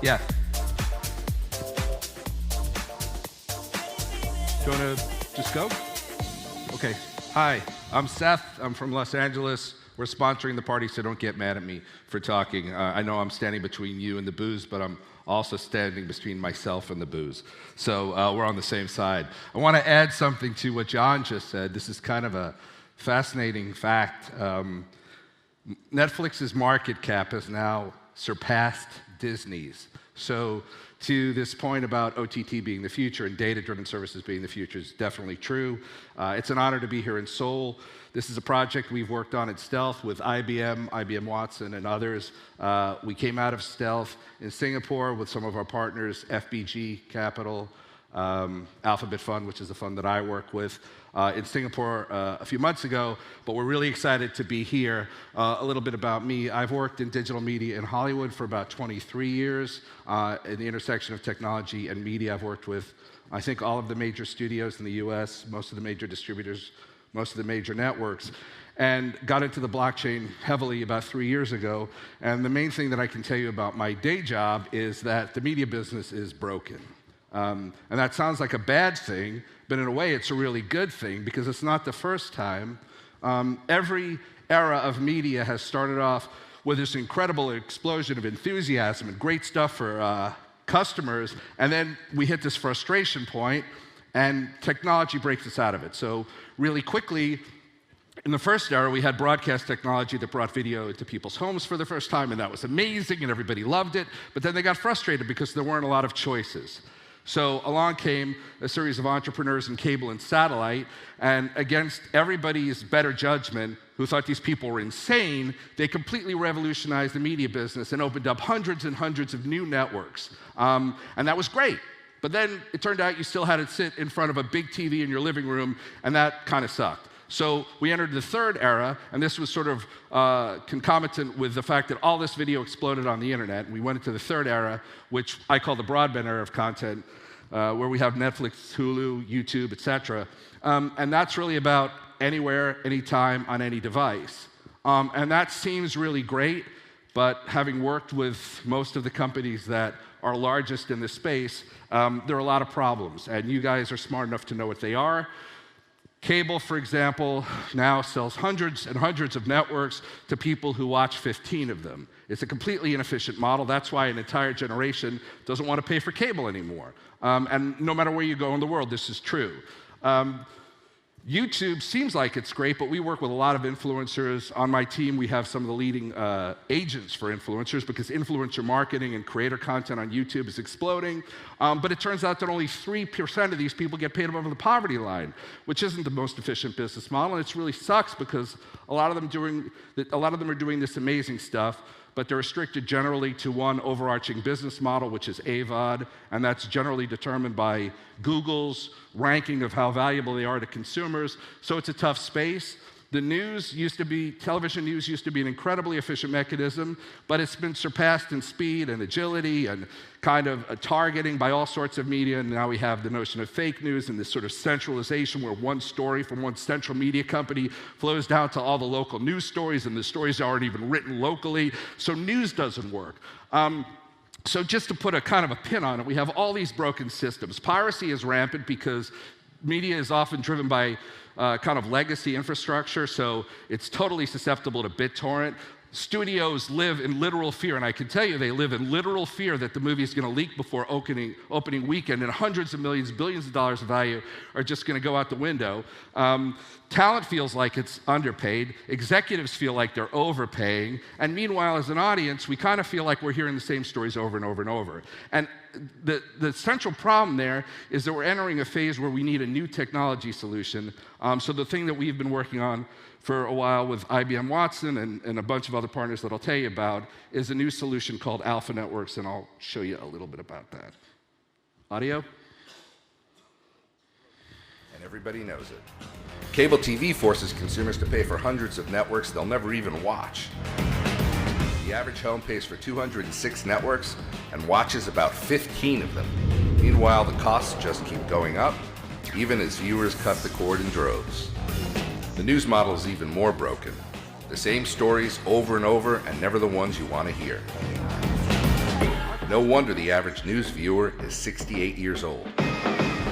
Yeah. Do you want to just go? Okay. Hi, I'm Seth. I'm from Los Angeles. We're sponsoring the party, so don't get mad at me for talking. I know I'm standing between you and the booze, but I'm also standing between myself and the booze. So we're on the same side. I want to add something to what John just said. This is kind of a fascinating fact. Netflix's market cap has now surpassed Disney's. So to this point about OTT being the future and data-driven services being the future is definitely true. It's an honor to be here in Seoul. This is a project we've worked on at Stealth with IBM Watson, and others. We came out of Stealth in Singapore with some of our partners, FBG Capital, Alphabet Fund, which is the fund that I work with, in Singapore a few months ago, but we're really excited to be here. A little bit about me. I've worked in digital media in Hollywood for about 23 years. In the intersection of technology and media, I've worked with, I think, all of the major studios in the US, most of the major distributors, most of the major networks, and got into the blockchain heavily about 3 years ago. And the main thing that I can tell you about my day job is that the media business is broken. And that sounds like a bad thing, but in a way it's a really good thing because it's not the first time. Every era of media has started off with this incredible explosion of enthusiasm and great stuff for customers, and then we hit this frustration point and technology breaks us out of it. So really quickly, in the first era, we had broadcast technology that brought video into people's homes for the first time, and that was amazing, and everybody loved it. But then they got frustrated because there weren't a lot of choices. So along came a series of entrepreneurs in cable and satellite, and against everybody's better judgment, who thought these people were insane, they completely revolutionized the media business and opened up hundreds and hundreds of new networks. And that was great. But then it turned out you still had to sit in front of a big TV in your living room, and that kind of sucked. So we entered the third era, and this was sort of concomitant with the fact that all this video exploded on the internet. And we went into the third era, which I call the broadband era of content, where we have Netflix, Hulu, YouTube, etc. And that's really about anywhere, anytime, on any device. And that seems really great, but having worked with most of the companies that are largest in this space, there are a lot of problems, and you guys are smart enough to know what they are. Cable, for example, now sells hundreds and hundreds of networks to people who watch 15 of them. It's a completely inefficient model. That's why an entire generation doesn't want to pay for cable anymore. And no matter where you go in the world, this is true. YouTube seems like it's great, but we work with a lot of influencers. On my team, we have some of the leading agents for influencers because influencer marketing and creator content on YouTube is exploding. But it turns out that only 3% of these people get paid above the poverty line, which isn't the most efficient business model. And it really sucks because a lot of them are doing this amazing stuff, but they're restricted generally to one overarching business model, which is AVOD, and that's generally determined by Google's ranking of how valuable they are to consumers. So it's a tough space. The news television news used to be an incredibly efficient mechanism, but it's been surpassed in speed and agility and kind of targeting by all sorts of media. And now we have the notion of fake news and this sort of centralization where one story from one central media company flows down to all the local news stories, and the stories aren't even written locally. So news doesn't work. So just to put a kind of a pin on it, we have all these broken systems. Piracy is rampant because media is often driven by kind of legacy infrastructure, so it's totally susceptible to BitTorrent. Studios live in literal fear, and I can tell you they live in literal fear that the movie is going to leak before opening weekend, and hundreds of millions, billions of dollars of value are just going to go out the window. Talent feels like it's underpaid. Executives feel like they're overpaying. And meanwhile, as an audience, we kind of feel like we're hearing the same stories over and over and over. And the central problem there is that we're entering a phase where we need a new technology solution. So the thing that we've been working on for a while with IBM Watson and a bunch of other partners that I'll tell you about is a new solution called Alpha Networks, and I'll show you a little bit about that. Audio? And everybody knows it. Cable TV forces consumers to pay for hundreds of networks they'll never even watch. The average home pays for 206 networks and watches about 15 of them. Meanwhile, the costs just keep going up, even as viewers cut the cord in droves. The news model is even more broken. The same stories over and over, and never the ones you want to hear. No wonder the average news viewer is 68 years old.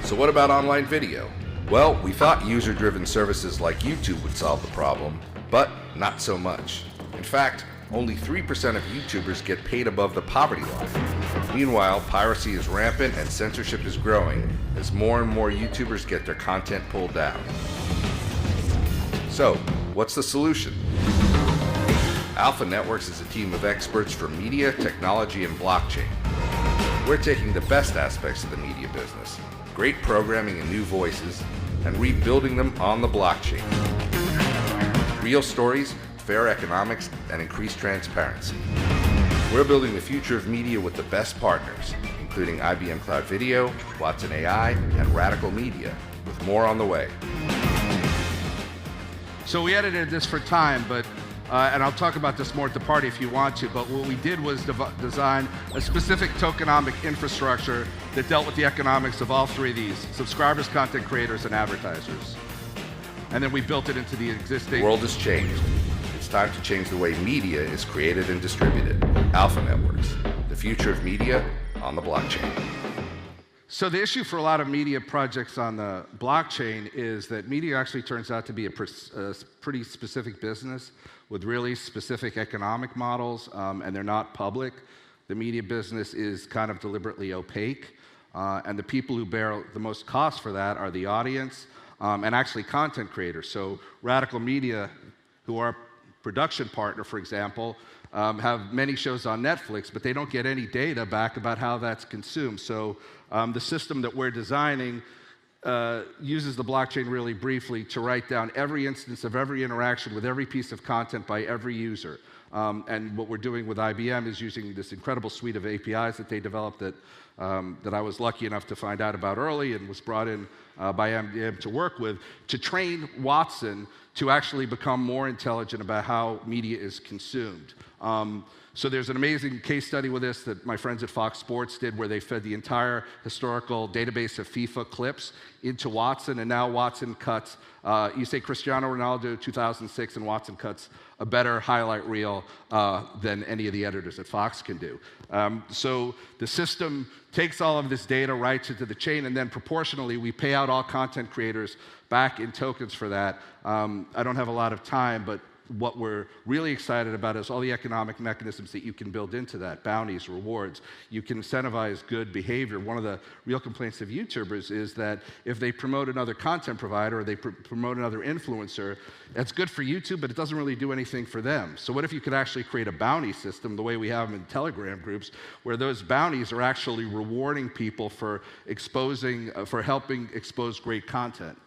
So what about online video? Well, we thought user-driven services like YouTube would solve the problem, but not so much. In fact, only 3% of YouTubers get paid above the poverty line. Meanwhile, piracy is rampant and censorship is growing as more and more YouTubers get their content pulled down. So, what's the solution? Alpha Networks is a team of experts for media, technology, and blockchain. We're taking the best aspects of the media business, great programming and new voices, and rebuilding them on the blockchain. Real stories, fair economics, and increased transparency. We're building the future of media with the best partners, including IBM Cloud Video, Watson AI, and Radical Media, with more on the way. So we edited this for time, but and I'll talk about this more at the party if you want to, but what we did was design a specific tokenomic infrastructure that dealt with the economics of all three of these: subscribers, content creators, and advertisers. And then we built it into the existing... The world has changed. It's time to change the way media is created and distributed. Alpha Networks, the future of media on the blockchain. So the issue for a lot of media projects on the blockchain is that media actually turns out to be a pretty specific business with really specific economic models, and they're not public. The media business is kind of deliberately opaque, and the people who bear the most cost for that are the audience and actually content creators. So Radical Media, who are a production partner, for example, have many shows on Netflix, but they don't get any data back about how that's consumed. So the system that we're designing uses the blockchain really briefly to write down every instance of every interaction with every piece of content by every user. And what we're doing with IBM is using this incredible suite of APIs that they developed that I was lucky enough to find out about early and was brought in by IBM to work with, to train Watson to actually become more intelligent about how media is consumed. So there's an amazing case study with this that my friends at Fox Sports did, where they fed the entire historical database of FIFA clips into Watson, and now Watson cuts, you say Cristiano Ronaldo 2006, and Watson cuts a better highlight reel than any of the editors at Fox can do. So the system takes all of this data, writes it to the chain, and then proportionally we pay out all content creators back in tokens for that. I don't have a lot of time, but what we're really excited about is all the economic mechanisms that you can build into that: bounties, rewards. You can incentivize good behavior. One of the real complaints of YouTubers is that if they promote another content provider or they promote another influencer, that's good for YouTube, but it doesn't really do anything for them. So what if you could actually create a bounty system the way we have them in Telegram groups, where those bounties are actually rewarding people for exposing, for helping expose great content?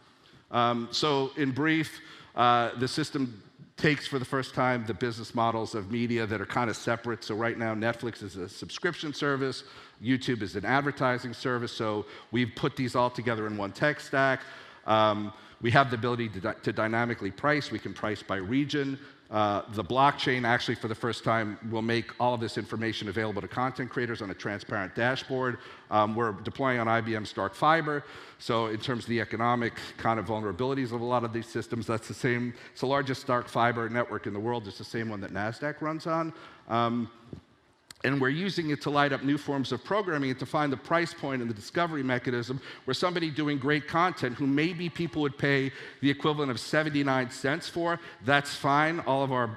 So in brief, the system takes for the first time the business models of media that are kind of separate. So right now, Netflix is a subscription service, YouTube is an advertising service, so we've put these all together in one tech stack. We have the ability to dynamically price. We can price by region. The blockchain actually, for the first time, will make all of this information available to content creators on a transparent dashboard. We're deploying on IBM's dark fiber. So in terms of the economic kind of vulnerabilities of a lot of these systems, that's the same. It's the largest dark fiber network in the world. It's the same one that NASDAQ runs on. And we're using it to light up new forms of programming and to find the price point and the discovery mechanism where somebody doing great content who maybe people would pay the equivalent of 79 cents for, that's fine. All of our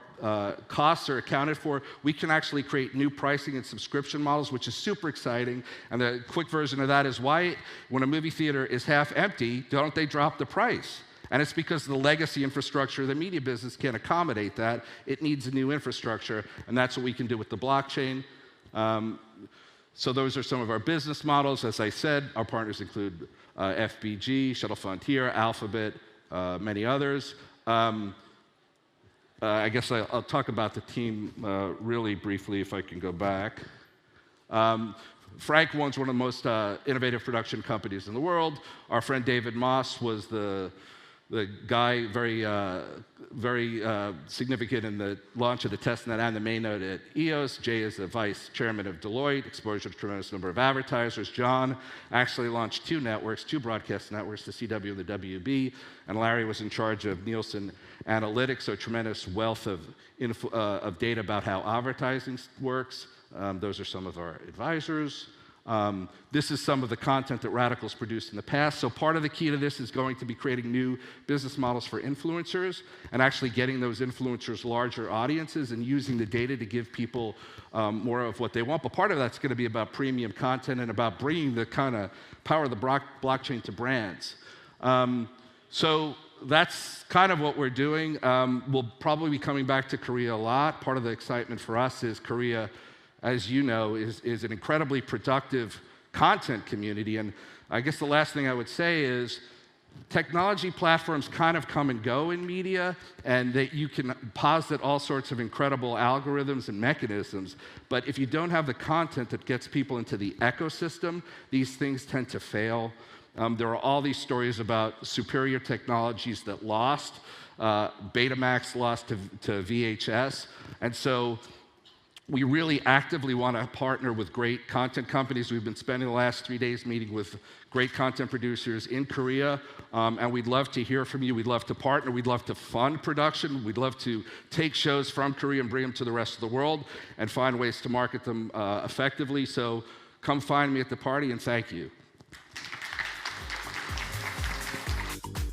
costs are accounted for. We can actually create new pricing and subscription models, which is super exciting. And the quick version of that is why, when a movie theater is half empty, don't they drop the price? And it's because the legacy infrastructure of the media business can't accommodate that. It needs a new infrastructure, and that's what we can do with the blockchain. So those are some of our business models. As I said, our partners include FBG, Shuttle Frontier, Alphabet, many others. I guess I'll talk about the team really briefly if I can go back. Frank owns one of the most innovative production companies in the world. Our friend David Moss was the guy very significant in the launch of the testnet and the mainnet at EOS. Jay is the vice chairman of Deloitte, exposure to a tremendous number of advertisers. John actually launched two broadcast networks, the CW and the WB, and Larry was in charge of Nielsen Analytics, so a tremendous wealth of data about how advertising works. Those are some of our advisors. This is some of the content that Radical's produced in the past. So part of the key to this is going to be creating new business models for influencers and actually getting those influencers larger audiences and using the data to give people more of what they want. But part of that's going to be about premium content and about bringing the kind of power of the blockchain to brands. So that's kind of what we're doing. We'll probably be coming back to Korea a lot. Part of the excitement for us is Korea, as you know, is an incredibly productive content community. And I guess the last thing I would say is technology platforms kind of come and go in media, and that you can posit all sorts of incredible algorithms and mechanisms. But if you don't have the content that gets people into the ecosystem, these things tend to fail. There are all these stories about superior technologies that lost. Betamax lost to VHS. And so we really actively want to partner with great content companies. We've been spending the last 3 days meeting with great content producers in Korea, and we'd love to hear from you. We'd love to partner. We'd love to fund production. We'd love to take shows from Korea and bring them to the rest of the world and find ways to market them effectively. So come find me at the party, and thank you.